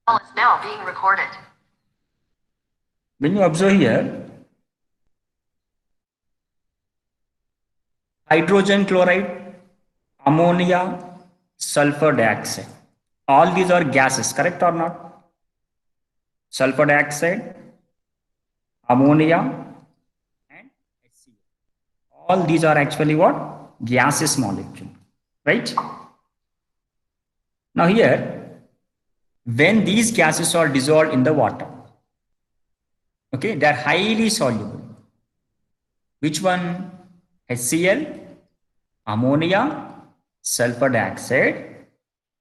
Call is now being recorded. When you observe here, hydrogen chloride, ammonia, sulfur dioxide. All these are gases, correct or not? Sulfur dioxide, ammonia, and HCl. All these are actually what? Gaseous molecule, right? Now here, when these gases are dissolved in the water, okay, they are highly soluble. Which one? HCl, ammonia, sulfur dioxide.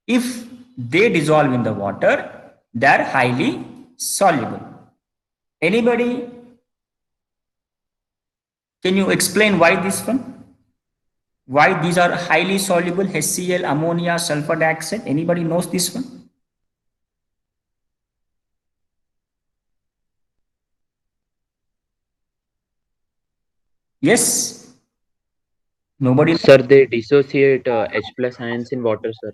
If they dissolve in the water, they are highly soluble. Anybody, can you explain why this one? Why these are highly soluble? HCl, ammonia, sulfur dioxide. Anybody knows this one? Yes? Nobody knows? Sir, they dissociate H plus ions in water, sir.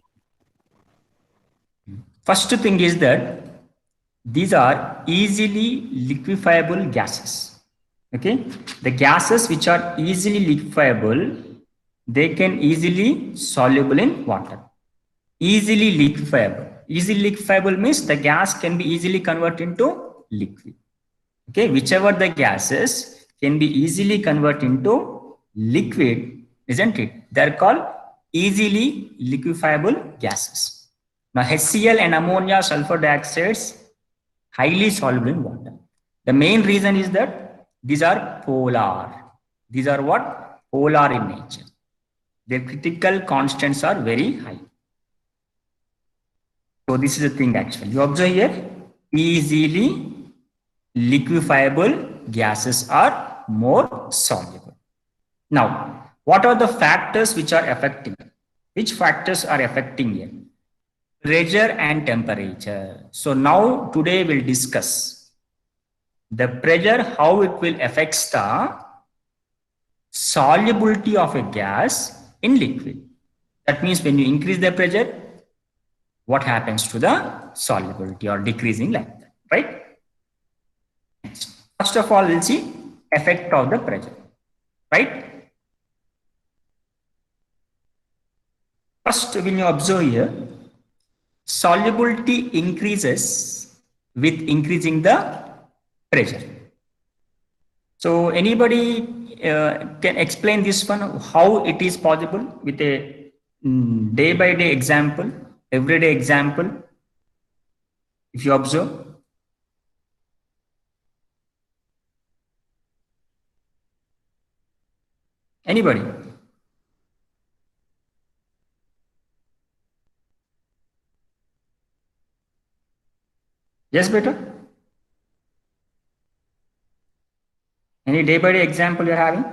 First thing is that these are easily liquefiable gases. Okay, the gases which are easily liquefiable, they can easily soluble in water. Easily liquefiable. Easily liquefiable means the gas can be easily converted into liquid. Okay, whichever the gases can be easily converted into liquid, isn't it? They're called easily liquefiable gases. Now HCl and ammonia, sulfur dioxides, highly soluble in water. The main reason is that these are polar. These are what? Polar in nature. Their critical constants are very high. So this is the thing actually. You observe here, easily liquefiable gases are more soluble. Now, what are the factors which are affecting? Which factors are affecting here? Pressure and temperature. So now today we'll discuss the pressure, how it will affect the solubility of a gas in liquid. That means when you increase the pressure, what happens to the solubility or decreasing like that, right? First of all, we'll see effect of the pressure, right? First, when you observe here, solubility increases with increasing the pressure. So anybody can explain this one, how it is possible with a day by day example, everyday example, if you observe? Anybody? Yes, beta? Any day by day example you're having?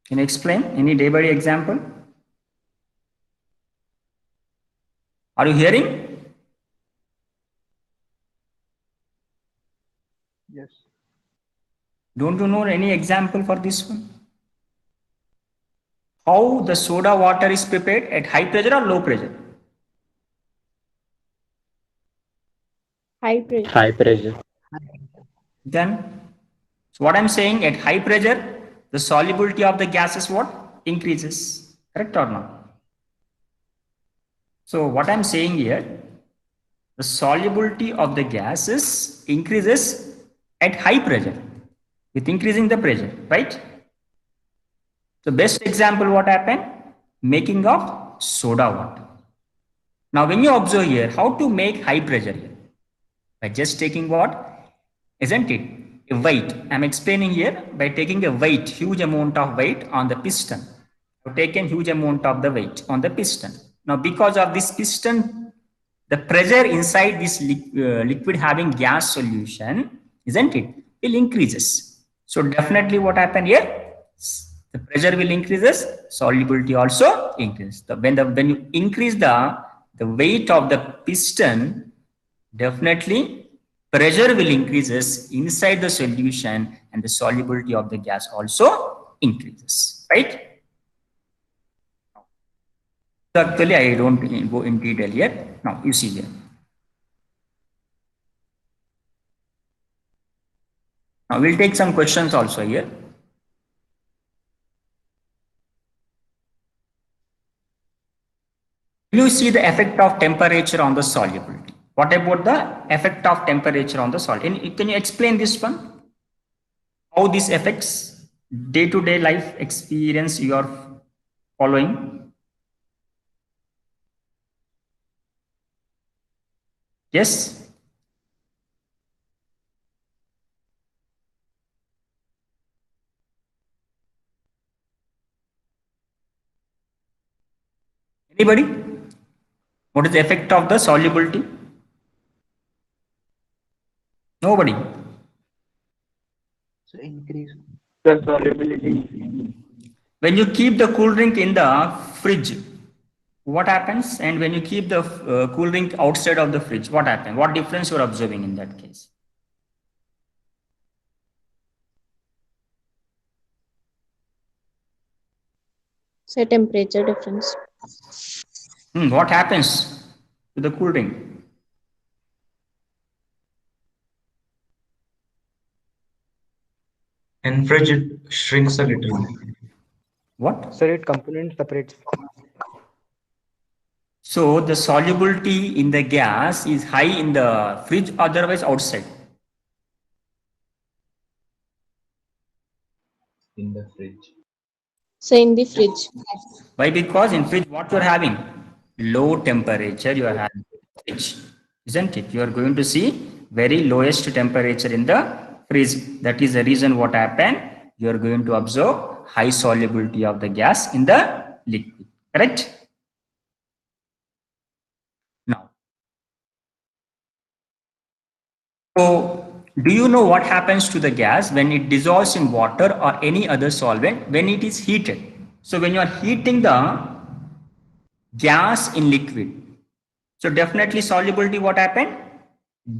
Can you explain any day by day example? Are you hearing? Yes. Don't you know any example for this one? How the soda water is prepared, at high pressure or low pressure? High pressure. High pressure. Then, so what I'm saying, at high pressure, the solubility of the gas is what? Increases. Correct or not? So what I'm saying here, the solubility of the gases increases at high pressure with increasing the pressure, right? So best example what happened? Making of soda water. Now when you observe here, how to make high pressure here? By just taking what? Isn't it? A weight. I'm explaining here by taking a weight, huge amount of weight on the piston. I've taken huge amount of the weight on the piston. Now because of this piston, the pressure inside this liquid having gas solution, isn't it? Will increases. So definitely what happened here? The pressure will increases, solubility also increases. When you increase the weight of the piston, definitely pressure will increases inside the solution and the solubility of the gas also increases, right? So actually, I don't go in detail yet. Now you see here. Now we'll take some questions also here. You see the effect of temperature on the solubility. What about the effect of temperature on the solid? Can you explain this one? How this affects day-to-day life experience you are following? Yes? Anybody? What is the effect of the solubility? Nobody. So increase. The solubility. When you keep the cool drink in the fridge, what happens? And when you keep the cool drink outside of the fridge, what happens? What difference you are observing in that case? Say temperature difference. What happens to the cool drink? In fridge, it shrinks a little. What? Sir, it component separates. So the solubility in the gas is high in the fridge, otherwise outside. In the fridge. Say in the fridge. Why? Because in fridge, what you're having? Low temperature you are having in fridge, isn't it? You are going to see very lowest temperature in the fridge. That is the reason what happened. You are going to observe high solubility of the gas in the liquid. Correct? Now, so do you know what happens to the gas when it dissolves in water or any other solvent when it is heated? So when you are heating the gas in liquid, so definitely solubility what happened?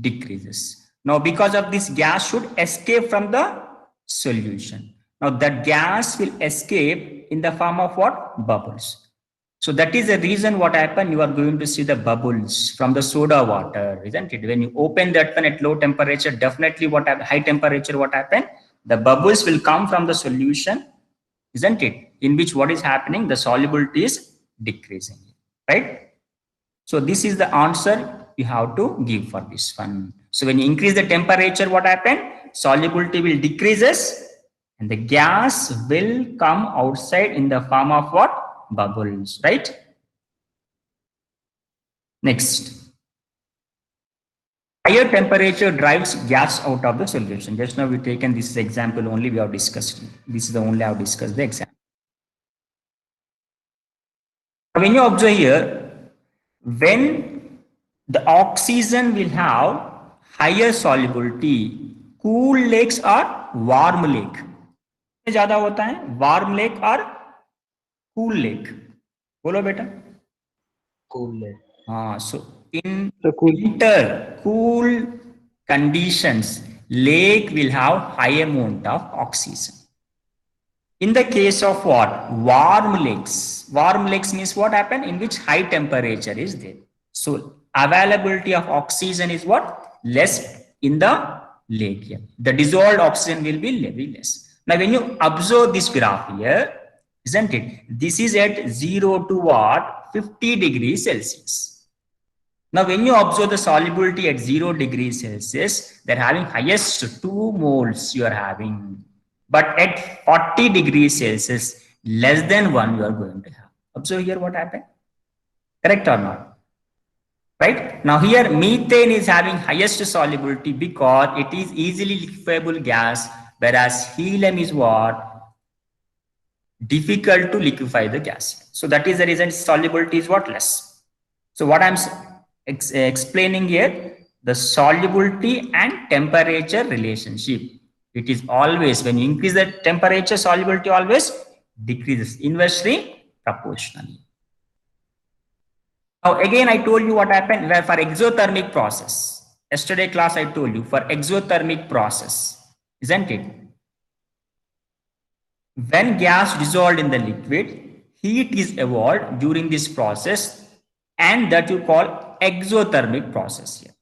Decreases. Now because of this, gas should escape from the solution. Now that gas will escape in the form of what? Bubbles. So that is the reason what happened. You are going to see the bubbles from the soda water, isn't it? When you open that one at low temperature, definitely what high temperature what happened? The bubbles will come from the solution, isn't it? In which what is happening? The solubility is decreasing, right? So this is the answer you have to give for this one. So when you increase the temperature, what happened? Solubility will decreases and the gas will come outside in the form of what? Bubbles, right? Next. Higher temperature drives gas out of the solution. Just now we taken this example only, we have discussed. This is the only I have discussed the example. When you observe here, when the oxygen will have higher solubility, cool lakes or warm lake ज्यादा होता है, warm lake or cool lake? बोलो बेटा. Cool lake. So in cool. winter cool conditions, lake will have high amount of oxygen. In the case of what? Warm lakes means what happen? In which high temperature is there. So availability of oxygen is what? Less in the lake here. The dissolved oxygen will be very less. Now when you observe this graph here, isn't it? This is at 0 to what? 50 degrees Celsius. Now when you observe the solubility at 0 degrees Celsius, they're having highest 2 moles you are having. But at 40 degrees Celsius, less than 1 you are going to have. Observe here what happened. Correct or not? Right? Now here methane is having highest solubility because it is easily liquefiable gas, whereas helium is what? Difficult to liquefy the gas. So that is the reason solubility is what? Less. So what I'm explaining here, the solubility and temperature relationship. It is always, when you increase the temperature, solubility always decreases inversely proportionally. Now again, I told you what happened where for exothermic process. Yesterday class I told you for exothermic process, isn't it? When gas dissolved in the liquid, heat is evolved during this process, and that you call exothermic process here.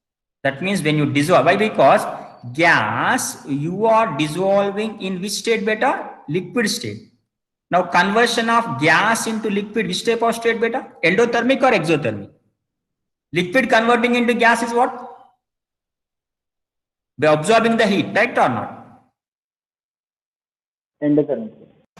That means when you dissolve, why? Because gas you are dissolving in which state beta? Liquid state. Now conversion of gas into liquid, which type of state beta? Endothermic or exothermic? Liquid converting into gas is what? By absorbing the heat, right or not? Endothermic.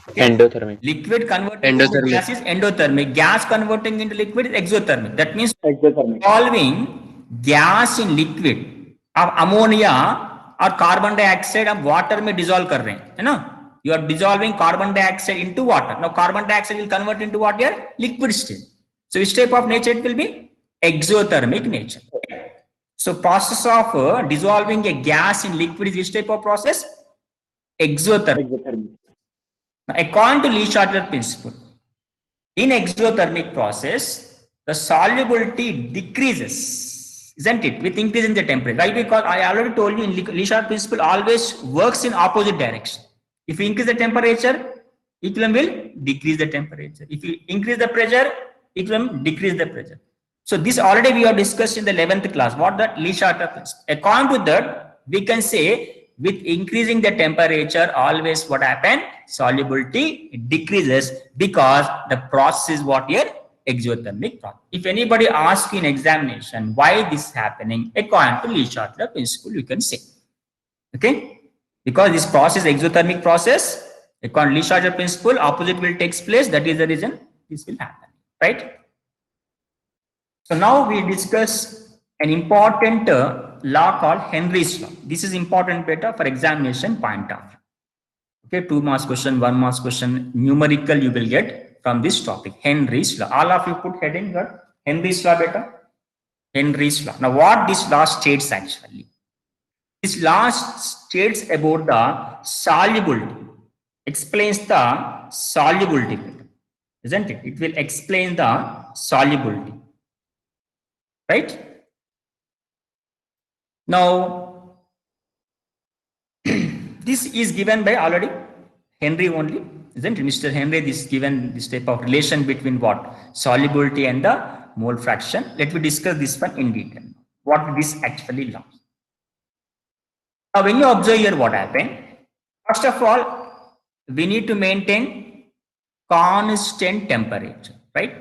Endothermic. Liquid converting into gas is endothermic. Gas converting into liquid is exothermic. That means Exothermic. dissolving gas in liquid of ammonia or carbon dioxide of water में dissolve कर रहे हैं, है ना? You are dissolving carbon dioxide into water. Now carbon dioxide will convert into what here? Liquid state. So which type of nature it will be? Exothermic nature. So process of dissolving a gas in liquid is which type of process? Exothermic. Exothermic. Now, according to Le-Chatelet principle, in exothermic process, the solubility decreases, isn't it, with increasing the temperature? Why? Because I already told you in Le-Chatelet principle always works in opposite direction. If you increase the temperature, equilibrium will decrease the temperature. If you increase the pressure, equilibrium decrease the pressure. So this already we have discussed in the 11th class. What that Le-Chatelet principle? According to that, we can say with increasing the temperature, always what happen? Solubility decreases because the process is what here? Exothermic process. If anybody asks in examination why this is happening, according to Le-Chatelet principle, you can say. Okay? Because this process exothermic process, according to Le-Chatelet principle, opposite will take place. That is the reason this will happen. Right? So now we discuss an important law called Henry's law. This is important beta for examination point of view. Okay, 2 marks question, 1 marks question, numerical you will get from this topic. Henry's law. All of you put heading here. Henry's law beta. Henry's law. Now what this law states actually? This law states about the solubility. Explains the solubility beta. Isn't it? It will explain the solubility. Right? Now, this is given by already Henry only, isn't it? Mr. Henry, this is given this type of relation between what? Solubility and the mole fraction. Let me discuss this one in detail. What this actually allows. Now, when you observe here what happened, first of all, we need to maintain constant temperature, right?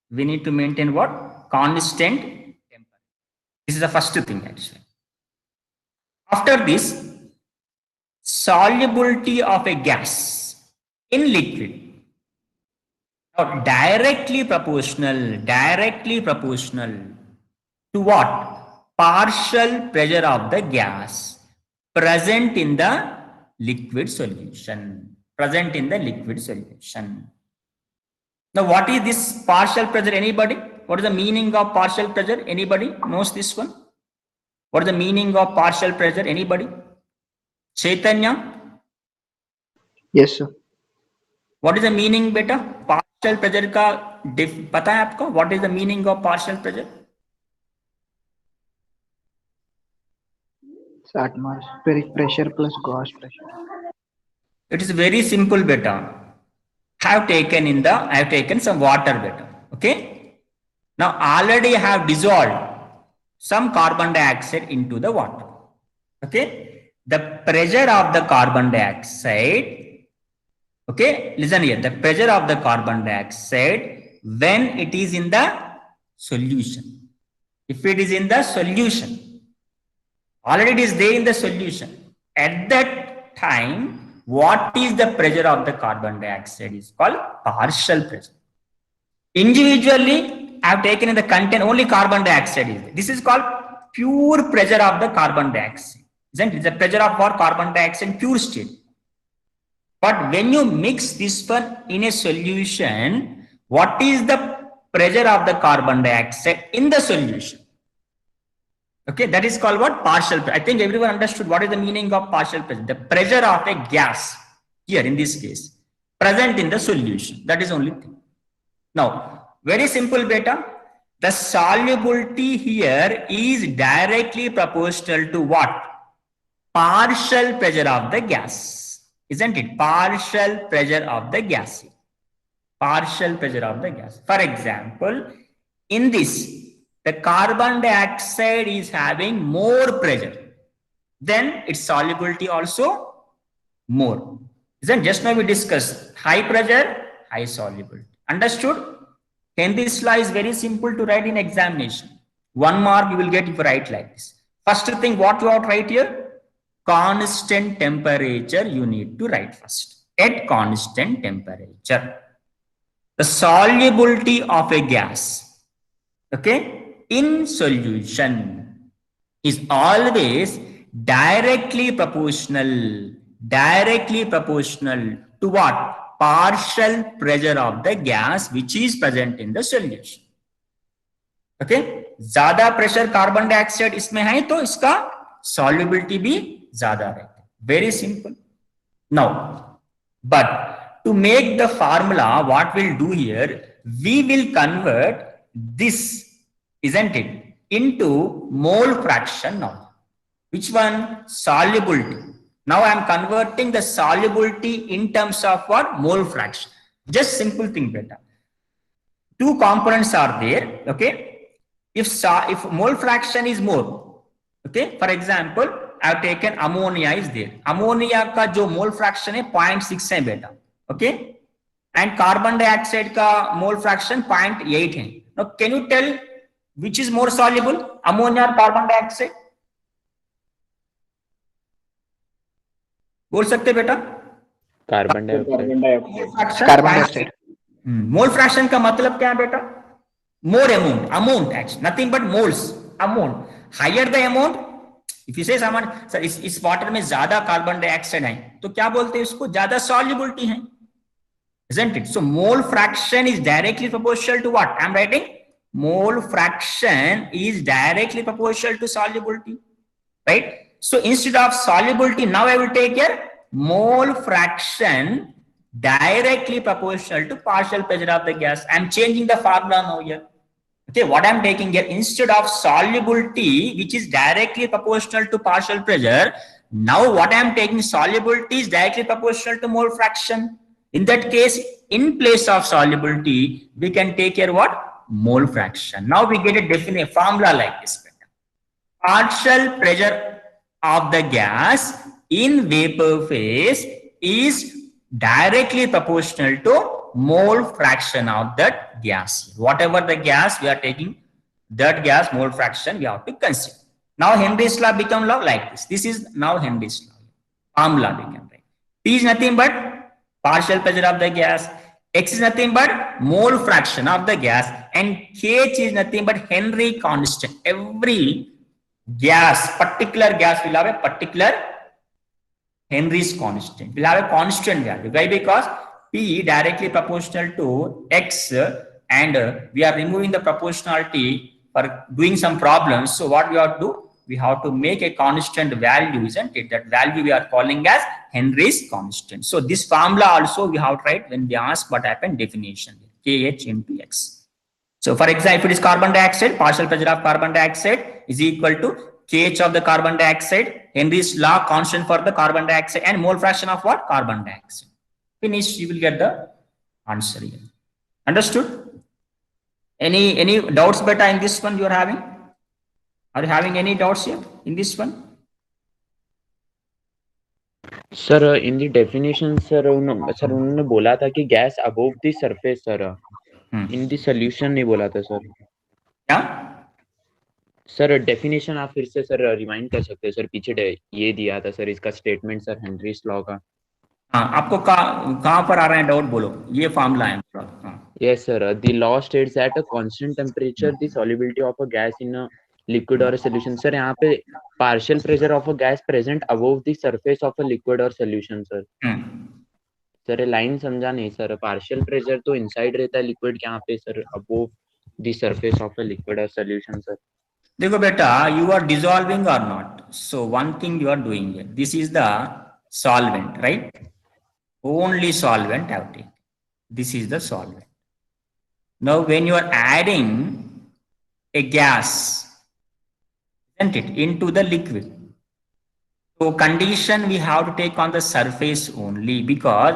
We need to maintain what? Constant temperature. This is the first thing actually. After this, solubility of a gas in liquid, now directly proportional to what? Partial pressure of the gas present in the liquid solution. Present in the liquid solution. Now, what is this partial pressure? Anybody? What is the meaning of partial pressure? Anybody knows this one? What is the meaning of partial pressure? Anybody? Chaitanya? Yes, sir. What is the meaning beta? Partial pressure का पता है आपको? What is the meaning of partial pressure? Atmospheric pressure plus gauge pressure. It is very simple beta. I have taken some water beta. Okay. Now already I have dissolved some carbon dioxide into the water. Okay. The pressure of the carbon dioxide. Okay. Listen here. The pressure of the carbon dioxide when it is in the solution. If it is in the solution, already it is there in the solution. At that time, what is the pressure of the carbon dioxide is called partial pressure. Individually, I have taken in the content only carbon dioxide is there. This is called pure pressure of the carbon dioxide. Isn't it? The pressure of our carbon dioxide in pure state. But when you mix this one in a solution, what is the pressure of the carbon dioxide in the solution? Okay, that is called what? Partial pressure. I think everyone understood what is the meaning of partial pressure. The pressure of a gas, here in this case, present in the solution. That is only thing. Now, very simple beta. The solubility here is directly proportional to what? Partial pressure of the gas, isn't it? Partial pressure of the gas. Partial pressure of the gas. For example, in this, the carbon dioxide is having more pressure, then its solubility also more. Isn't just now we discussed high pressure, high solubility. Understood? Henry's law is very simple to write in examination. 1 mark you will get if you write like this. First thing, what you have to write here? Constant temperature you need to write first. At constant temperature, the solubility of a gas, okay, in solution is always directly proportional to what? Partial pressure of the gas which is present in the solution. Okay, ज्यादा pressure carbon dioxide इसमें है तो इसका solubility भी ज्यादा रहता है. Very simple. Now, but to make the formula, what we'll do here, we will convert this, isn't it, into mole fraction now. Which one? Solubility. Now I am converting the solubility in terms of what? Mole fraction. Just simple thing, beta. Two components are there. Okay. If mole fraction is more, okay. For example, I have taken ammonia is there. Ammonia का जो mole fraction है 0.6 है बेटा. Okay. And carbon dioxide का mole fraction 0.8 है. Now can you tell which is more soluble? Ammonia or carbon dioxide? बोल सकते बेटा? Carbon dioxide. Carbon dioxide. Mole fraction का मतलब क्या है बेटा? More amount actually, nothing but moles amount. Higher the amount, if you say someone sir इस water में ज्यादा कार्बन डाइऑक्साइड है तो क्या बोलते हैं उसको? ज्यादा सॉल्युबिलिटी है, isn't it? So mole fraction is directly proportional to what? I am writing mole fraction is directly proportional to solubility, right? So instead of solubility, now I will take here mole fraction directly proportional to partial pressure of the gas. I am changing the formula now here. Okay, what I am taking here, instead of solubility, which is directly proportional to partial pressure, now what I am taking, solubility is directly proportional to mole fraction. In that case, in place of solubility, we can take here what? Mole fraction. Now we get a definite formula like this. Partial pressure of the gas in vapor phase is directly proportional to mole fraction of that gas. Whatever the gas we are taking, that gas mole fraction we have to consider. Now Henry's law become law like this. This is now Henry's law. Formula we can write. P is nothing but partial pressure of the gas. X is nothing but mole fraction of the gas, and Kh is nothing but Henry constant. Every gas, particular gas will have a particular Henry's constant. Will have a constant value. Why? Because P directly proportional to X, and we are removing the proportionality for doing some problems. So what we have to do? We have to make a constant value, isn't it? That value we are calling as Henry's constant. So this formula also we have to write when we ask what happened definition. Kh into X. So for example, if it is carbon dioxide, partial pressure of carbon dioxide is equal to Kh of the carbon dioxide, Henry's law constant for the carbon dioxide, and mole fraction of what? Carbon dioxide. Finish, you will get the answer here. Understood? Any doubts better in this one you are having? Are you having any doubts here in this one? Sir, in the definition, sir, उन्होंने बोला था कि gas above the surface, sir. In the solution नहीं बोला था, sir. क्या? Sir definition आप फिर से सर रिमाइंड कर सकते हैं सर? पीछे ये दिया था सर इसका स्टेटमेंट सर हेनरीज लॉ का. हाँ, आपको कहाँ पर आ रहा है डाउट? बोलो. ये फॉर्मूला है. Yes sir, the law states at a constant temperature the solubility of a gas in a liquid और सॉल्यूशन. सर यहाँ पे partial pressure of a gas present above the surface of a liquid और solution. Sir sir line समझा नहीं sir. Partial pressure तो inside रहता है liquid के, यहाँ पे sir above the surface of a liquid और सॉल्यूशन. सर देखो बेटा, you are dissolving or not. So one thing you are doing here. This is the solvent, right? Only solvent have taken. This is the solvent. Now when you are adding a gas, isn't it, into the liquid. So condition we have to take on the surface only, because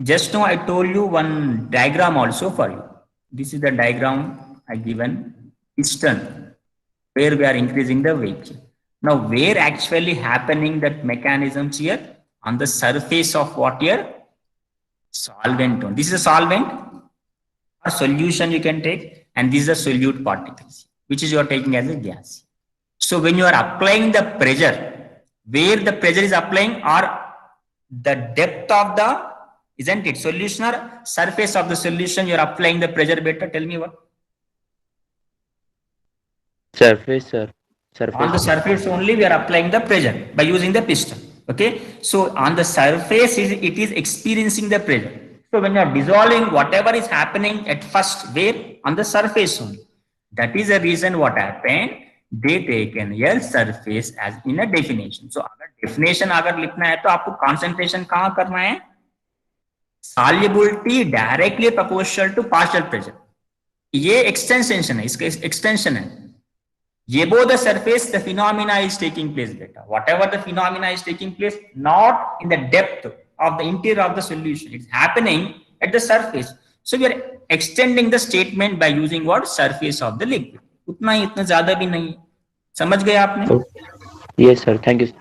just now I told you one diagram also for you. This is the diagram I given, piston, where we are increasing the weight. Now, where actually happening that mechanisms here? On the surface of what here? Solvent. This is a solvent or solution you can take, and these are solute particles, which is you are taking as a gas. So when you are applying the pressure, where the pressure is applying, or the depth of the, isn't it, solution or surface of the solution, you are applying the pressure better. Tell me what? Surface, sir. Surface. On the surface only we are applying the pressure by using the piston. Okay. So on the surface it is experiencing the pressure. So when you are dissolving, whatever is happening at first, where? On the surface only. That is the reason what happened. They taken here surface as in a definition. So अगर definition अगर लिखना है तो आपको concentration कहाँ करना है? Solubility directly proportional to partial pressure. ये extension है, इसका extension है. Above the surface, the phenomena is taking place better. Whatever the phenomena is taking place, not in the depth of the interior of the solution. It's happening at the surface. So we are extending the statement by using what? Surface of the liquid. उतना ही, इतना ज्यादा भी नहीं. समझ गए आपने? Yes, sir. Thank you.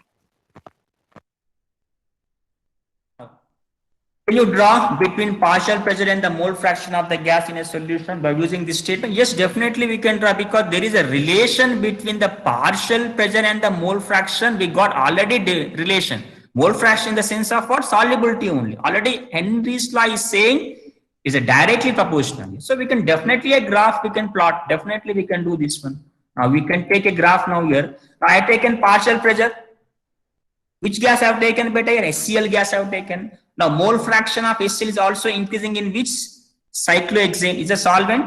Can you draw between partial pressure and the mole fraction of the gas in a solution by using this statement? Yes, definitely we can draw, because there is a relation between the partial pressure and the mole fraction. We got already the relation. Mole fraction in the sense of what? Solubility only. Already Henry's law is saying is a directly proportional. So we can definitely a graph we can plot. Definitely we can do this one. Now we can take a graph now here. Now I have taken partial pressure. Which gas I have taken better here? HCl gas I have taken. Now mole fraction of HCl is also increasing in which? Cyclohexane is a solvent,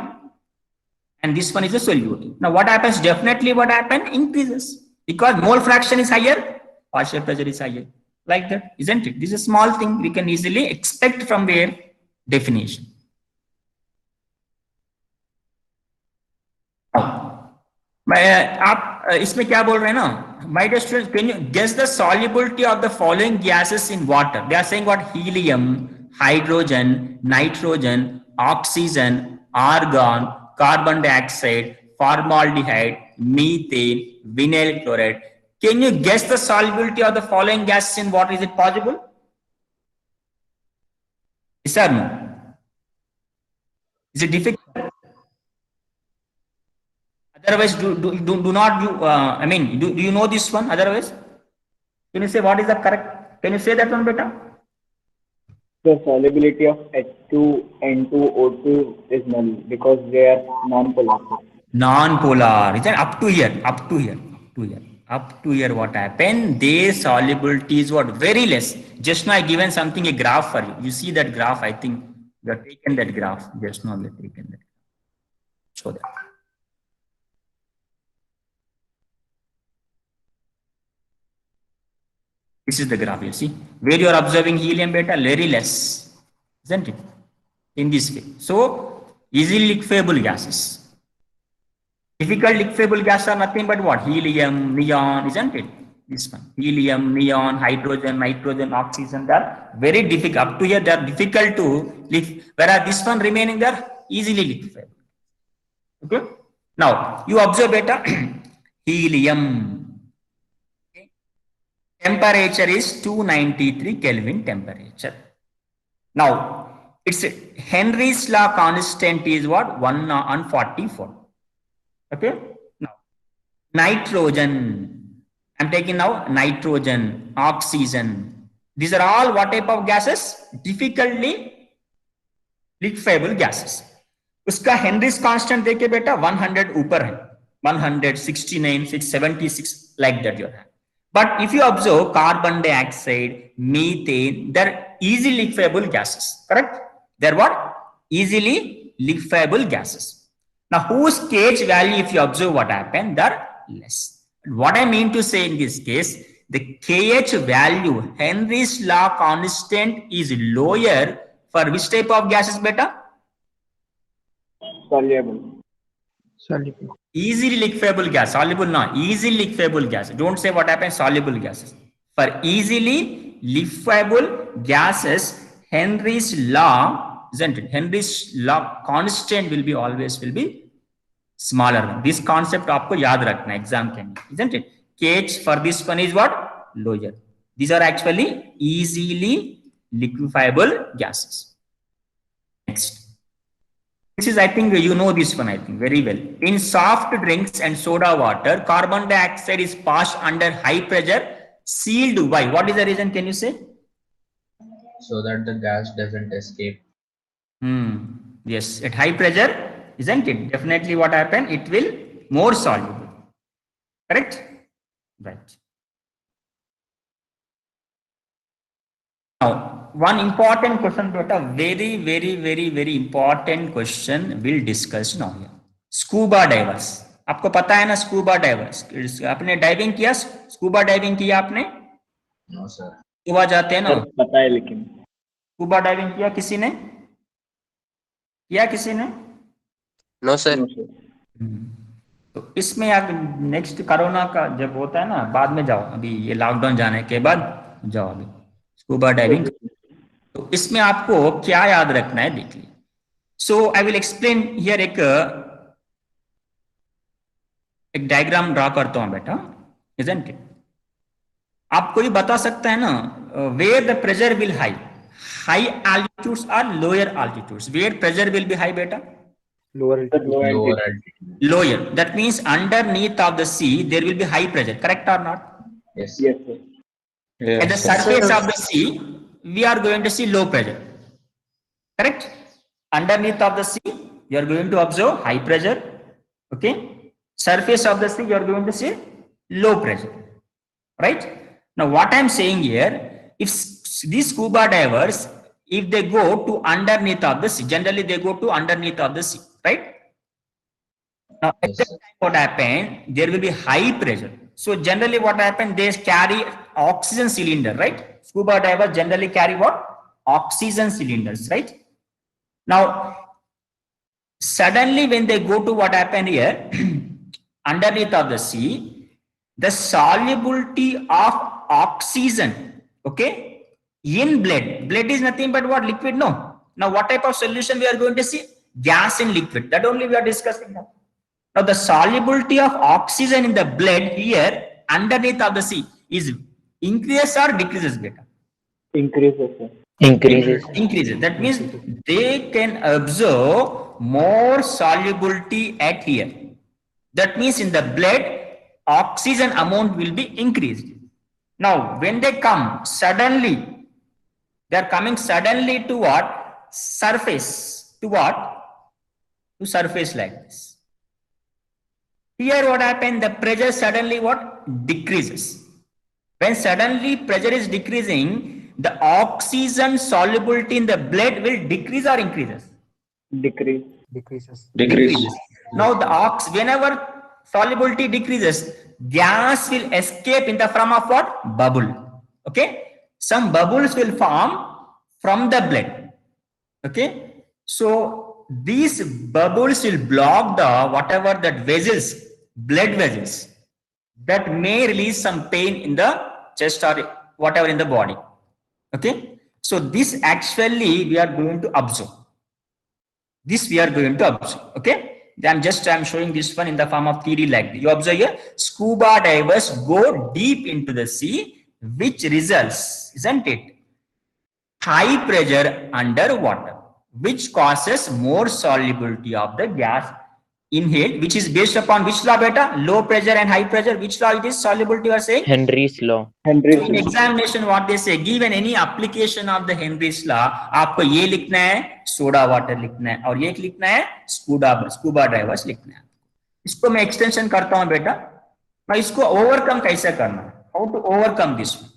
and this one is a solute. Now what happens? Definitely what happens? Increases, because mole fraction is higher, partial pressure is higher. Like that, isn't it? This is a small thing we can easily expect from their definition. आप इसमें क्या बोल रहे हैं ना? My dear students, can you guess the solubility of the following gases in water? They are saying what? Helium, hydrogen, nitrogen, oxygen, argon, carbon dioxide, formaldehyde, methane, vinyl chloride. Can you guess the solubility of the following gases in water? Is it possible? Yes or no? Is it difficult? Otherwise, do not you, I mean, do you know this one? Otherwise, can you say what is the correct? Can you say that one better? The solubility of H2N2O2 is null because they are non-polar. Non-polar. Is up to here? Up to here. Up to here, what happened? Their solubility is what? Very less. Just now I given something, a graph for you. You see that graph? I think you have taken that graph. Just now we have taken that. Show that. This is the graph, you see, where you are observing helium beta, very less, isn't it? In this way. So, easily liquefiable gases. Difficult liquefiable gases are nothing but what? Helium, neon, isn't it? This one. Helium, neon, hydrogen, nitrogen, oxygen, they are very difficult. Up to here, they are difficult to liquefy, whereas this one remaining, they are easily liquefiable. Okay? Now, you observe beta, helium. Temperature is 293 Kelvin temperature. Now, it's Henry's law constant is what? 144. Okay. Now, nitrogen. I'm taking now nitrogen, oxygen. These are all what type of gases? Difficultly liquefiable gases. उसका Henry's constant देखे बेटा 100 ऊपर है, 169, 676 like that you have. But if you observe carbon dioxide, methane, they're easily liquefiable gases, correct? They're what? Easily liquefiable gases. Now, whose KH value, if you observe what happened, they're less. What I mean to say in this case, the KH value, Henry's law constant is lower for which type of gases beta? Soluble. Soluble. Easily liquefiable gas, soluble no, easily liquefiable gas. Don't say what happens, soluble gases. For easily liquefiable gases, Henry's law, isn't it? Henry's law constant will be always will be smaller one. This concept आपको याद रखना exam के लिए, isn't it? KH for this one is what? Lower. These are actually easily liquefiable gases. Next. This is, I think you know this one, I think very well. In soft drinks and soda water, carbon dioxide is passed under high pressure, sealed. Why? What is the reason? Can you say? So that the gas doesn't escape. Yes, at high pressure, isn't it? Definitely what happen? It will more soluble. Correct? Right. Now, one important question, beta, very important question we'll discuss now here. Scuba divers. आपको पता है ना scuba divers? आपने diving किया? Scuba diving किया आपने? No, sir. Scuba जाते हैं ना? पता है लेकिन स्कूबा डाइविंग किया किसी ने? किया किसी ने? No sir. तो इसमें आप नेक्स्ट कोरोना का जब होता है ना, बाद में जाओ, अभी ये लॉकडाउन जाने के बाद जाओ अभी स्कूबा डाइविंग। तो इसमें आपको क्या याद रखना है देखिए। सो आई विल एक्सप्लेन हियर एक डायग्राम ड्रा करता हूं बेटा, इजंट इट? आपको ये बता सकता है ना where the pressure will high altitudes और lower altitudes, where pressure will be high बेटा? Lower altitude. Lower altitude. Lower, that means underneath of the sea there will be high pressure, correct or not? Yes. yes sir. At the surface of the sea we are going to see low pressure, correct? Underneath of the sea you are going to observe high pressure, okay? Surface of the sea you are going to see low pressure, right? Now what I am saying here, if these scuba divers, if they go to underneath of the sea, generally they go to underneath of the sea, right? Now at Yes, that sir. time what happened, there will be high pressure. So generally what happened, they carry oxygen cylinder, right? Scuba divers generally carry what? Oxygen cylinders, right? Now suddenly when they go to what happened here underneath of the sea, the solubility of oxygen, okay, in blood is nothing but what? Liquid, no? Now what type of solution we are going to see? Gas in liquid, that only we are discussing now. Now the solubility of oxygen in the blood here underneath of the sea is increases or decreases beta? Increases sir. Increases. That means they can observe more solubility at here. That means in the blood oxygen amount will be increased. Now when they come suddenly, they are coming suddenly to what? Surface. To what? To surface like this. Here what happened? The pressure suddenly what? Decreases. When suddenly pressure is decreasing, the oxygen solubility in the blood will decrease or increases? Decrease. Decreases. Decreases. Now the whenever solubility decreases, gas will escape in the form of what? Bubble. Okay? Some bubbles will form from the blood. Okay? So these bubbles will block the whatever that vessels, blood vessels, that may release some pain in the chest or whatever in the body. Okay? So this actually we are going to observe. This we are going to observe. Okay? I'm showing this one in the form of 3D like this. You observe here, scuba divers go deep into the sea, which results, isn't it? High pressure underwater, which causes more solubility of the gas inhaled, which is based upon which law beta? Low pressure and high pressure. Which law it is? Solubility you are saying? Henry's law. Henry's So in examination what they say, given any application of the Henry's law, आपको ये लिखना है soda water लिखना है और ये लिखना है स्कूबा ड्राइवर्स लिखना है। इसको मैं एक्सटेंशन करता हूं बेटा, मैं इसको ओवरकम कैसे करना है, how to overcome this one?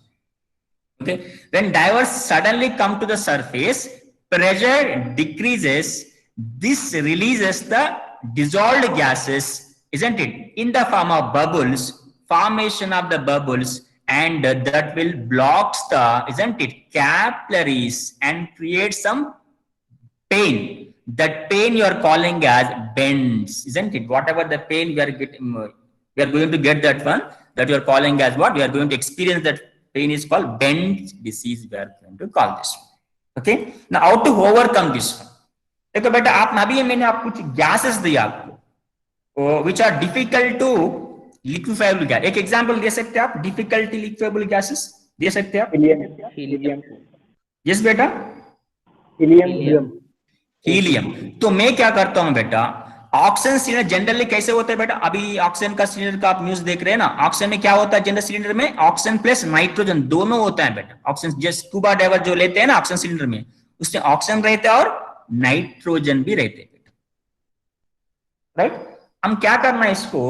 Okay, when divers suddenly come to the surface, pressure decreases, this releases the dissolved gases, isn't it, in the form of bubbles, formation of the bubbles, and that will blocks the, isn't it, capillaries and create some pain. that pain you are calling as bends, isn't it? Whatever the pain we are getting, we are going to get that one that you are calling as what? We are going to experience that pain is called Bend's disease. We are going to call this one. Okay. Now, how to overcome this one? देखो बेटा, आप अभी मैंने आपको कुछ gases दिया आपको, which are difficult to liquefiable gas. एक एग्जांपल दे सकते हैं आप? difficulty liquefiable gases दे सकते हैं आप? हीलियम यस बेटा, हीलियम। तो मैं क्या करता हूं बेटा, ऑक्सीजन सिलेंडर जनरली कैसे होता है बेटा? अभी ऑक्सीजन का सिलेंडर का आप न्यूज देख रहे हैं ना, ऑक्सीजन में क्या होता है? जनरल सिलेंडर में ऑक्सीजन प्लस नाइट्रोजन दोनों होता है बेटा। ऑक्सीजन जैसे स्कूबा डाइवर जो लेते हैं ना ऑक्सीजन सिलेंडर में, उसमें ऑक्सीजन रहता है और नाइट्रोजन भी रहते हैं बेटा, राइट। हम क्या करना है इसको,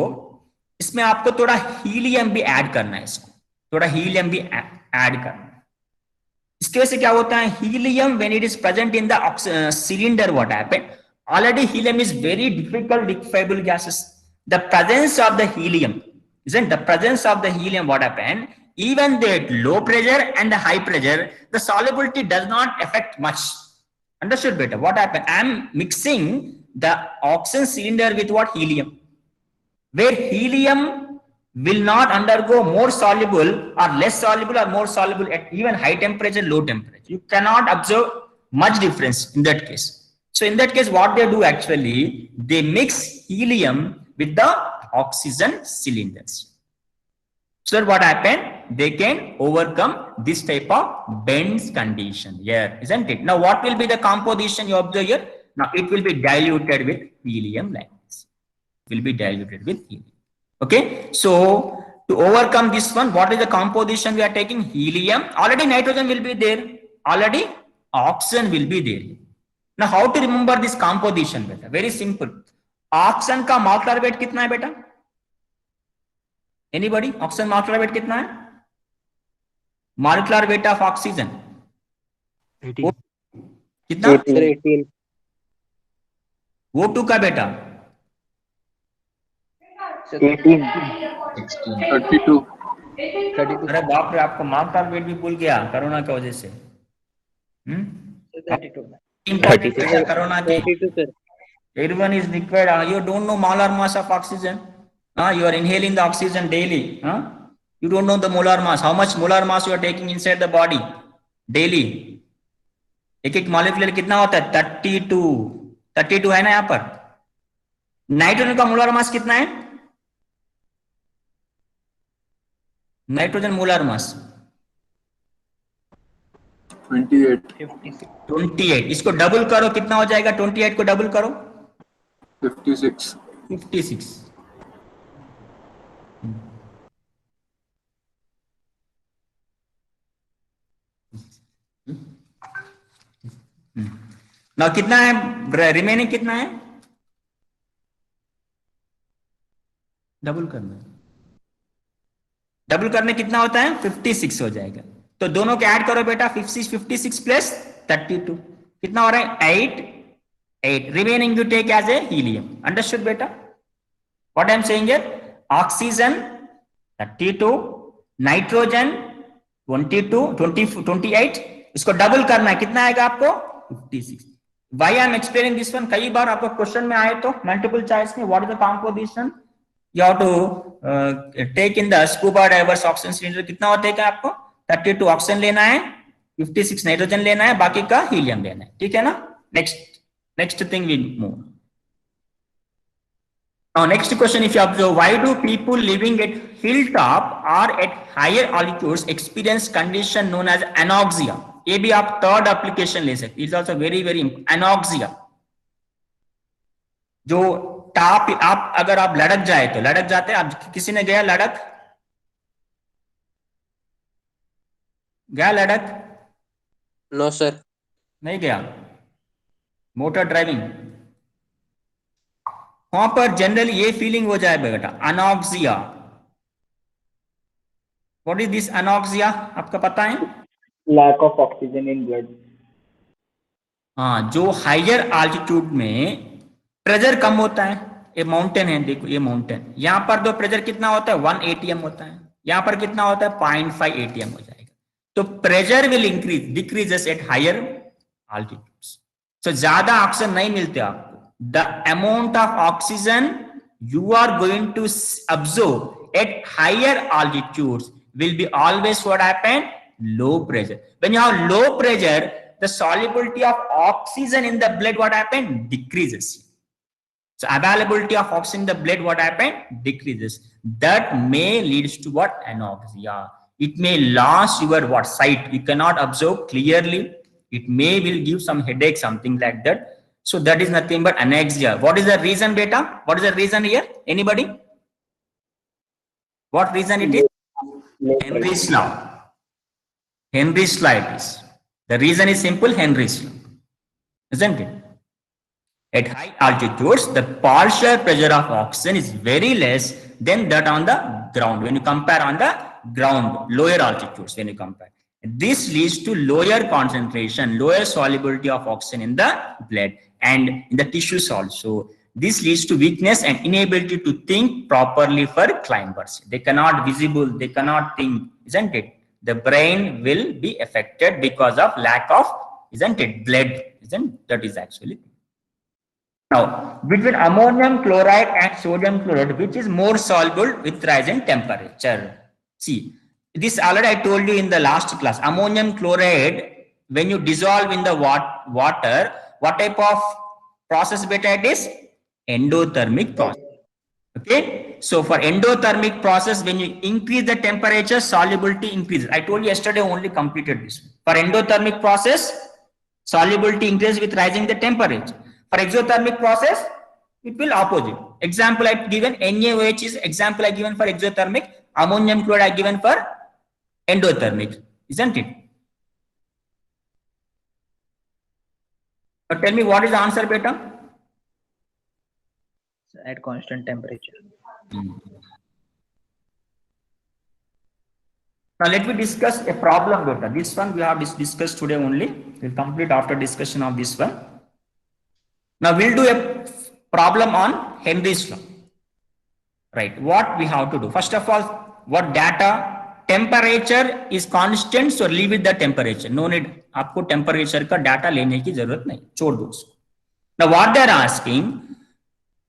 इसमें आपको थोड़ा हीलियम भी ऐड करना है, इसको थोड़ा हीलियम भी ऐड करना है। इसकी वजह से क्या होता है, helium when it is present in the cylinder, what happen, already helium is very difficult liquefiable gases. The presence of the helium, isn't the presence of the helium, what happened, even at low pressure and the high pressure, the solubility does not affect much. Understood better? What happened, I am mixing the oxygen cylinder with what? Helium, where helium will not undergo more soluble or less soluble or more soluble at even high temperature, low temperature. You cannot observe much difference in that case. So in that case, what they do actually, they mix helium with the oxygen cylinders. So what happened? They can overcome this type of Bend's condition here, isn't it? Now, what will be the composition you observe here? Now, it will be diluted with helium like this. It will be diluted with helium. Okay. So to overcome this one, what is the composition we are taking? Helium. Already nitrogen will be there. Already oxygen will be there. Now, how to remember this composition बेटा? Very simple. Oxygen का molecular weight कितना है बेटा? Anybody? Oxygen molecular weight कितना है? Molecular weight of oxygen 18 कितना? 18 O2 का बेटा 18 16 32 अरे बाप रे, आपको मॉलिक्यूलर वेट भी भूल गया कोरोना की वजह से। 36 कोरोना के everyone is liquid. You don't know molar mass of oxygen. You are inhaling the oxygen daily. You don't know the molar mass. How much molar mass you are taking inside the body daily? एक molecule कितना होता है? 32 है ना यहाँ पर। Nitrogen का molar mass कितना है? Nitrogen molar mass 28। इसको डबल करो, कितना हो जाएगा? 28 को डबल करो 56। ना कितना है रिमेनिंग? कितना है? डबल करने कितना होता है? 56 हो जाएगा। तो दोनों के ऐड करो बेटा, 56 प्लस 32 कितना हो रहा है? 8। Remaining you take as a helium. Understood बेटा? What I am saying here, oxygen 32, nitrogen 28, इसको डबल करना है, कितना आएगा आपको? 56। Why I am explaining this one, कई बार आपको क्वेश्चन में आए तो मल्टीपल चॉइस में, what is the composition you have to take in the scuba divers oxygen cylinder, कितना होता है आपको? 32 ऑक्सीजन लेना है, 56 नाइट्रोजन लेना है, बाकी का हीलियम लेना है, ठीक है ना? Next thing we move. Now next question, if you observe, why do people living at hilltop or at higher altitudes experience condition known as anoxia? ये भी आप थर्ड एप्लीकेशन ले सकते, is also very very anoxia. जो top, आप अगर आप लड़क जाए तो लड़क जाते हैं आप, किसी ने गया लड़क? गया लड़क? No, sir. नहीं गया। मोटर ड्राइविंग, वहां पर जनरली ये फीलिंग हो जाए बेटा, anoxia. What is this anoxia, आपका पता है? Lack of oxygen in blood. हाँ, जो हायर आल्टीट्यूड में प्रेशर कम होता है, ये माउंटेन है, देखो ये माउंटेन, यहाँ पर दो प्रेशर कितना होता है? 1 atm होता है, यहाँ पर कितना होता है? 0.5 atm हो जाएगा। तो pressure will increase, decreases at higher altitudes. So ज्यादा ऑक्सीजन नहीं मिलते आपको. The amount of oxygen you are going to absorb at higher altitudes will be always what happen? Low pressure. When you have low pressure, the solubility of oxygen in the blood what happen? Decreases. So availability of oxygen in the blood what happen? Decreases. That may leads to what? Anoxia. It may lose your what? Sight. You cannot observe clearly. It may will give some headache, something like that. So that is nothing but anoxia. What is the reason, beta? What is the reason here? Anybody? What reason it is? Henry's law. Henry's law it is. The reason is simple, Henry's law. Isn't it? At high altitudes, the partial pressure of oxygen is very less than that on the ground. When you compare on the ground, lower altitudes, when you compare. This leads to lower concentration, lower solubility of oxygen in the blood and in the tissues also. This leads to weakness and inability to think properly for climbers. They cannot visible, they cannot think, isn't it? The brain will be affected because of lack of, isn't it, blood, isn't that is actually. Now, between ammonium chloride and sodium chloride, which is more soluble with rising temperature? See, this already I told you in the last class. Ammonium chloride, when you dissolve in the water, what type of process beta it is? Endothermic process. Okay. So for endothermic process, when you increase the temperature, solubility increases. I told you yesterday, only completed this. For endothermic process, solubility increases with rising the temperature. For exothermic process, it will opposite. Example I given, NaOH is example I given for exothermic, ammonium chloride I given for endothermic, isn't it? But tell me what is the answer, beta? At constant temperature. Now let me discuss a problem, beta. This one we have discussed today only. We'll complete after discussion of this one. Now we'll do a problem on Henry's law. Right. What we have to do? First of all, what data? Temperature is constant, so leave it the temperature. No need. आपको temperature का data लेने की जरूरत नहीं. छोड़ दो उसको. Now what they are asking?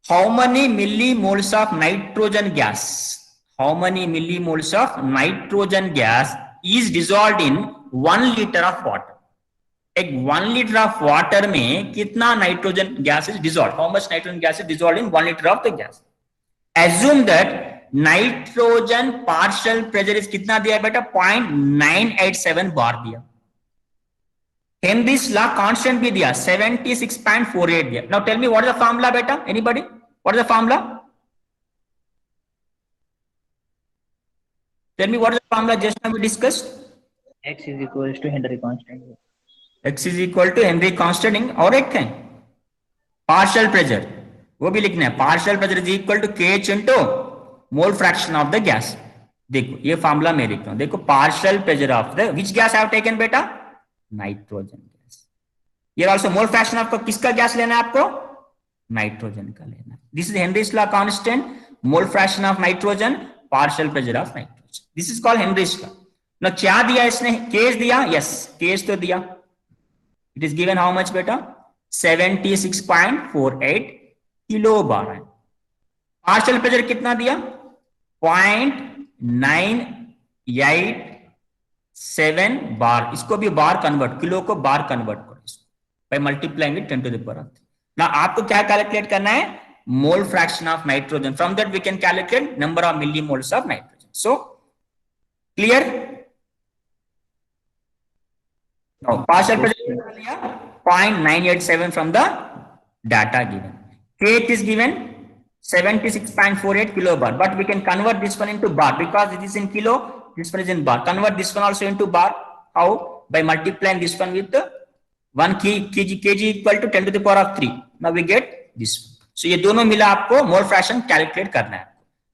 How many millimoles of nitrogen gas? How many millimoles of nitrogen gas is dissolved in 1 liter of water? एक 1 liter of water में कितना nitrogen gas is dissolved? How much nitrogen gas is dissolved in 1 liter of the gas? Assume that nitrogen partial pressure is कितना दिया है बेटा? 0.987 bar दिया. Henry's law constant भी दिया 76.48 दिया. Now tell me what is the formula बेटा? Anybody? What is the formula? Tell me what is the formula just now we discussed? X is equals to Henry constant. X is equal to Henry constant और एक है partial pressure. वो भी लिखना है. Partial pressure is equal to KH into mole fraction of the gas. देखो ये formula मैं लिखता हूं. देखो partial pressure of the which gas I have taken बेटा? Nitrogen gas. Here also mole fraction आपको किसका गैस लेना है? आपको नाइट्रोजन का लेना है. This is Henry's law constant, mole fraction of nitrogen, partial pressure of nitrogen. This is called Henry's law. Now क्या दिया इसने? KH दिया? Yes, KH तो दिया. It is given how much बेटा? 76.48 किलो बार है. पार्शियल प्रेशर कितना दिया? 0.987 बार. इसको भी बार कन्वर्ट, किलो को बार कन्वर्ट करो इसको by multiplying it 10 to the power of 3. Now आपको क्या कैलकुलेट करना है? Mole fraction of nitrogen. From that we can calculate number of millimoles of nitrogen. So clear? Now partial pressure 0.987 from the data given. K is given 76.48 kilobar, but we can convert this one into bar because it is in kilo, this one is in bar. Convert this one also into bar. How? By multiplying this one with the 1 kg equal to 10 to the power of 3. Now we get this one. So ये दोनों मिला आपको mole fraction calculate करना है.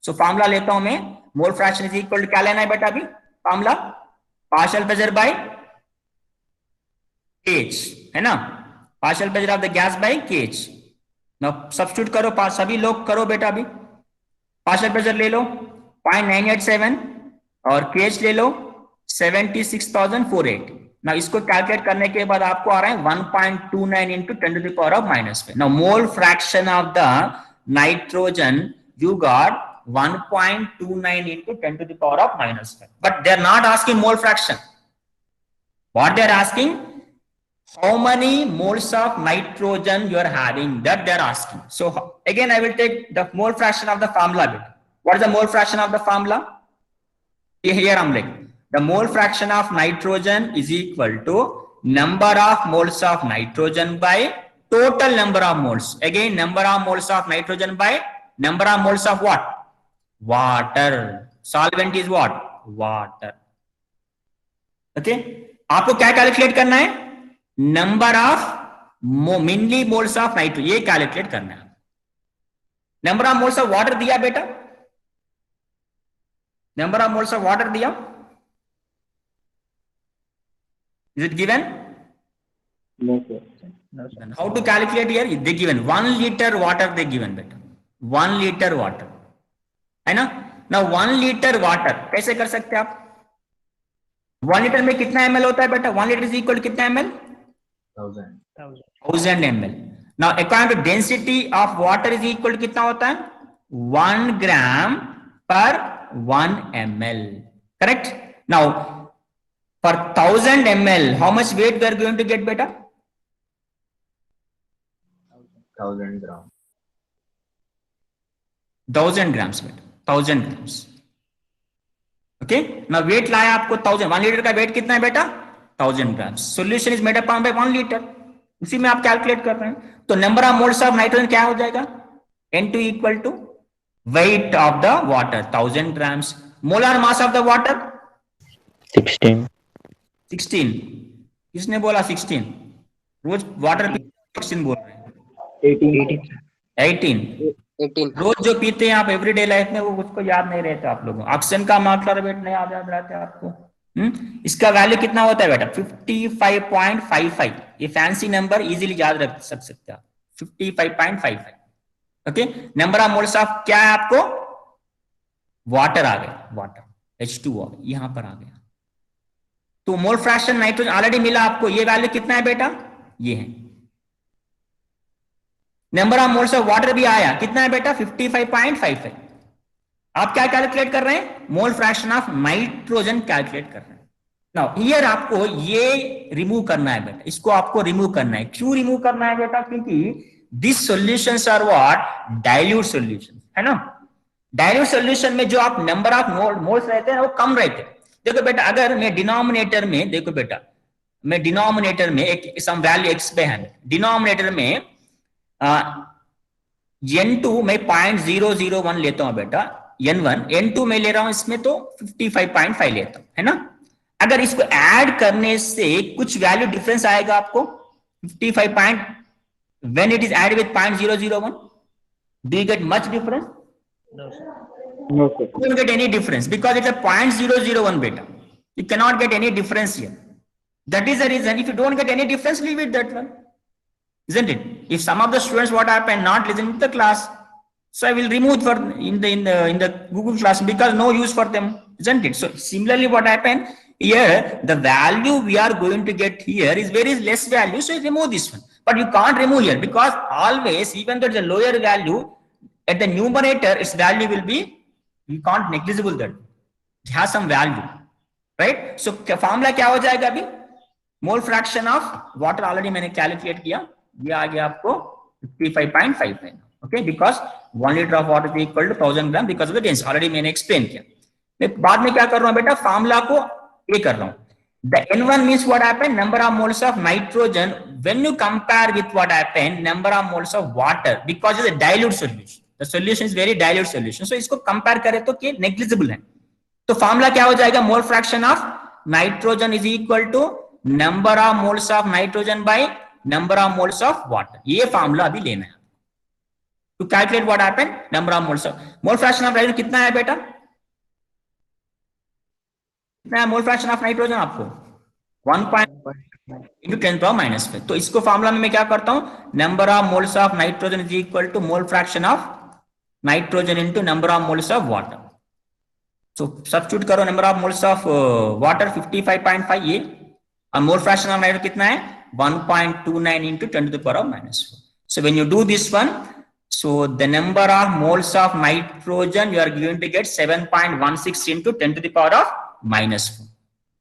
So formula लेता हूं मैं. Mole fraction is equal to क्या लेना है बेटा? अभी formula partial pressure by KH है ना. Partial pressure of the gas by KH. Now substitute करो, सभी लोग करो बेटा. अभी पार्शियल प्रेशर ले लो 0.987 और KH ले लो 76,480. ना इसको कैलकुलेट करने के बाद आपको आ रहा है 1.29 into 10 to the power of -5. Now mole fraction of the nitrogen you got 1.29 into 10 to the power of -5. But they are not asking mole fraction. What they are asking, how many moles of nitrogen you are having, that they are asking. So again I will take the mole fraction of the formula bit. What is the mole fraction of the formula? Here I'm like, the mole fraction of nitrogen is equal to number of moles of nitrogen by total number of moles. Again, number of moles of nitrogen by number of moles of what? Water. Solvent is what? Water. Okay. आपको क्या calculate करना है? Number of milli moles of nitrogen, ये calculate करना है. Number of moles of water दिया बेटा, number of moles of water दिया. Is it given? No, sir. Then how to calculate here? They given 1 liter water. They given बेटा 1 liter water है ना. Now 1 liter water कैसे कर सकते हैं आप? 1 liter में कितना ml होता है बेटा? 1 liter is equal to कितना ml? 1000 ml. Now according to density of water is equal to कितना होता है? 1 gram per 1 ml. Correct? Now for 1000 ml, how much weight we are going to get beta? 1000 grams. 1000 grams beta, 1000 grams. Okay, now weight लाया आपको 1000. 1 liter का weight कितना है बेटा? 1000 grams. Solution is made up by 1 liter. उसी में आप calculate कर रहे हैं. तो number of moles of nitrogen क्या हो जाएगा? N2 equal to weight of the water 1000 grams. Molar mass of the water 16. 16. किसने बोला 16? रोज वाटर 16 बोल रहे हैं. 18. 18. रोज जो पीते हैं आप एवरीडे लाइफ में, वो उसको याद नहीं रहता आप लोगों. ऑक्सीजन का मात्रा वेट नहीं याद रहता है आपको. इसका वैल्यू कितना होता है बेटा? 55.55. ये फैंसी नंबर इजीली याद रख सकते हैं आप. 55.55. Okay. Number of moles of क्या है आपको? वाटर आ गया, वाटर H2O यहां पर आ गया. तो मोल फ्रैक्शन नाइट्रोजन ऑलरेडी मिला आपको. ये वैल्यू कितना है बेटा? ये है. Number of moles of water भी आया, कितना है बेटा? 55.55. आप क्या कैलकुलेट कर रहे हैं? मोल फ्रैक्शन ऑफ नाइट्रोजन कैलकुलेट कर रहे हैं. नाउ हियर आपको ये रिमूव करना है बेटा, इसको आपको रिमूव करना है. क्यों रिमूव करना है बेटा? क्योंकि this solutions are what? Dilute solutions है ना. डाइल्यूट सॉल्यूशन में जो आप नंबर ऑफ मोल्स रहते हैं वो कम रहते हैं. देखो बेटा, अगर मैं डिनोमिनेटर में, देखो बेटा, मैं डिनोमिनेटर में एक सम वैल्यू x पे है, डिनोमिनेटर में N2 में 0.001 लेता हूं बेटा, N1 N2 में ले रहा हूं इसमें तो 55.5 लेता हूं है ना. अगर इसको ऐड करने से कुछ वैल्यू डिफरेंस आएगा आपको 55. when it is added with 0.001, do you get much difference? No, sir. You don't get any difference because it's a 0.001 beta. You cannot get any difference here. That is the reason. If you don't get any difference, leave it that one, isn't it? If some of the students what happen not listening to the class, so I will remove for in the Google class because no use for them, isn't it? So similarly, what happened here, the value we are going to get here is very less value, so I remove this one. But you can't remove here because always, even though it's a lower value, at the numerator, its value will be, you can't negligible that. It has some value, right? So formula क्या हो जाएगा अभी? Mole fraction of water already मैंने calculate किया, ये आ गया आपको 55.55. Okay, because 1 litre of water is equal to 1000 gram because of the density. Already मैंने एक्सप्लेन किया. मैं बाद में क्या कर रहा हूं बेटा? फॉर्मूला को ये कर रहा हूं. The N1 means what happened? Number of moles of nitrogen when you compare with what happened? Number of moles of water, because it's a dilute solution. The solution is very dilute solution. So इसको compare करें तो कि negligible है. तो formula क्या हो जाएगा? Mole fraction of nitrogen is equal to number of moles of nitrogen by number of moles of water. ये फॉर्मूला अभी लेना है to calculate what happened. Number of moles of, mole fraction of nitrogen कितना है बेटा? कितना है मोल fraction of nitrogen आपको? 1 into 10 power minus 5. तो इसको फॉर्मूला में मैं क्या करता हूं? Number of moles of nitrogen is equal to mole fraction of nitrogen into number of moles of water. So substitute करो. Number of moles of water 55.5 ये और मोल फ्रैक्शन ऑफ नाइट्रोजन कितना है 1.29 into 10 to the power of -4. So when you do this one, so the number of moles of nitrogen you are going to get 7.16 into 10 to the power of -4.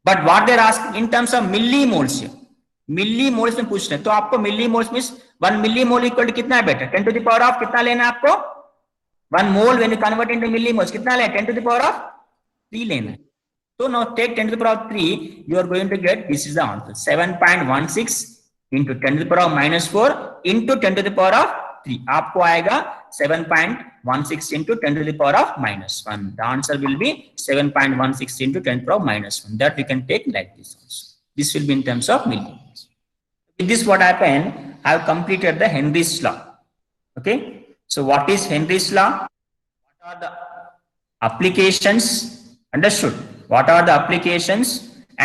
But what they're asking in terms of millimoles here, millimoles में पूछ रहे हैं, तो आपको millimoles means 1 millimole equal to कितना है बेटा 10 to the power of कितना लेना है आपको 1 mole when you convert into millimoles कितना लेना 10 to the power of 3 लेना है. So now take 10 to the power of 3, you are going to get, this is the answer, 7.16 into 10 to the power of -4 into 10 to the power of 3. आपको आएगा 7.16 into 10 to the power of -1. The answer will be 7.16 into 10 to the power of -1. That we can take like this also. This will be in terms of millimoles. With this what happened, I have completed the Henry's law. Okay. So what is Henry's law? What are the applications? Understood? What are the applications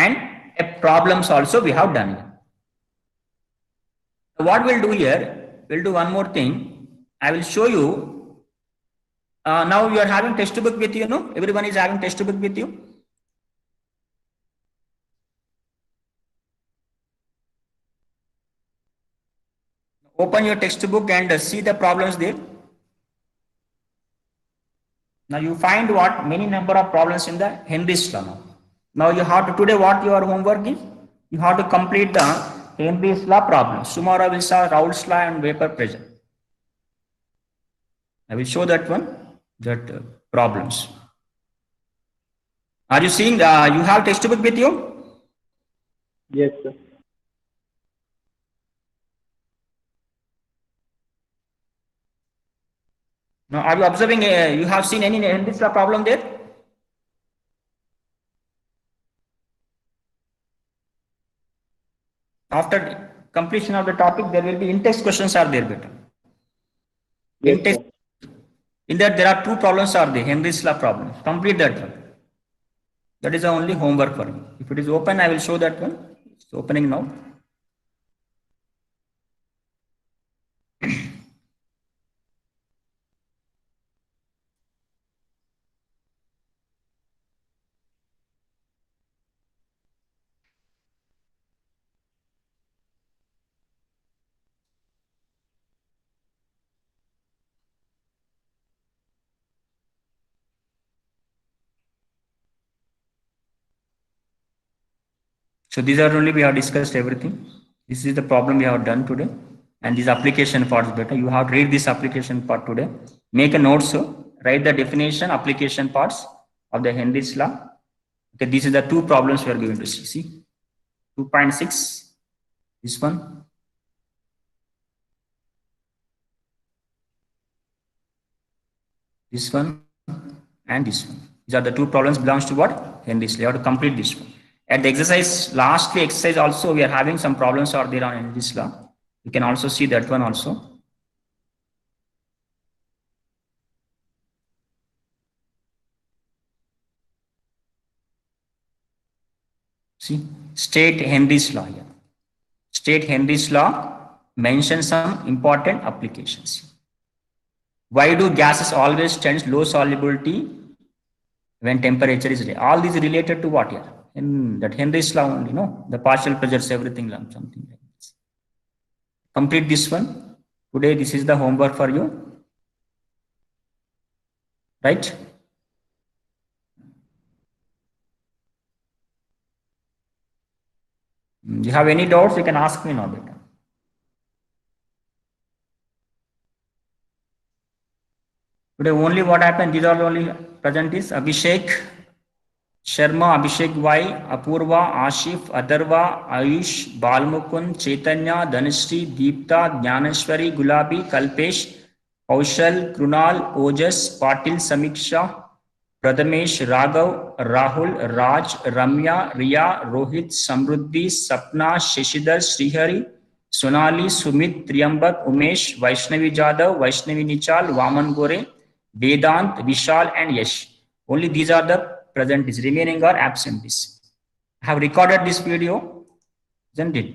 and problems also we have done. So what we'll do here, we'll do one more thing. I will show you. Now you are having textbook with you, no? Everyone is having textbook with you. Open your textbook and see the problems there. Now you find what many number of problems in the Henry's law. Now you have to, today what your homework is, you have to complete the Henry's law problems. Tomorrow we will saw Raoult's law and vapor pressure. I will show that one, that problems. Are you seeing? You have textbook with you? Yes, sir. Now, are you observing? You have seen any Henry's law problem there? After completion of the topic, there will be in-text questions are there, better. Yes, In-text, sir. in that there are 2 problems are there, Henry's law problems. Complete that one. That is the only homework for you. If it is open, I will show that one. It's opening now. So these are only we have discussed everything. This is the problem we have done today. And this application part is better. You have to read this application part today. Make a note, so write the definition, application parts of the Henry's law. Okay, these are the 2 problems we are going to see. See, 2.6, this one. This one and this one. These are the 2 problems belongs to what? Henry's law. You have to complete this one. At the exercise, lastly exercise also, we are having some problems are there on Henry's law. You can also see that one also. See, state Henry's law here. State Henry's law, mention some important applications. Why do gases always tend low solubility when temperature is high? All these related to what here? In that Henry's law only, no? The partial pressures, everything, something like this. Complete this one. Today, this is the homework for you. Right? You have any doubts, you can ask me now, beta. Today only what happened, these are only present is Abhishek, Sharma, Abhishek Y, Apurva, Ashif, Adarva, Ayush, Balmukund, Chaitanya, Dhanashri, Deepta, Jnaneshwari, Gulabi, Kalpesh, Kaushal, Krunal, Ojas, Patil, Samiksha, Pradhamesh, Raghav, Rahul, Raj, Ramya, Riya, Rohit, Samruddhi, Sapna, Shashidhar, Srihari, Sonali, Sumit, Triyambak, Umesh, Vaishnavi Jadhav, Vaishnavi Nichal, Vaman Gore, Vedant, Vishal and Yash. Only these are the present, remaining are absent. I have recorded this video, isn't it?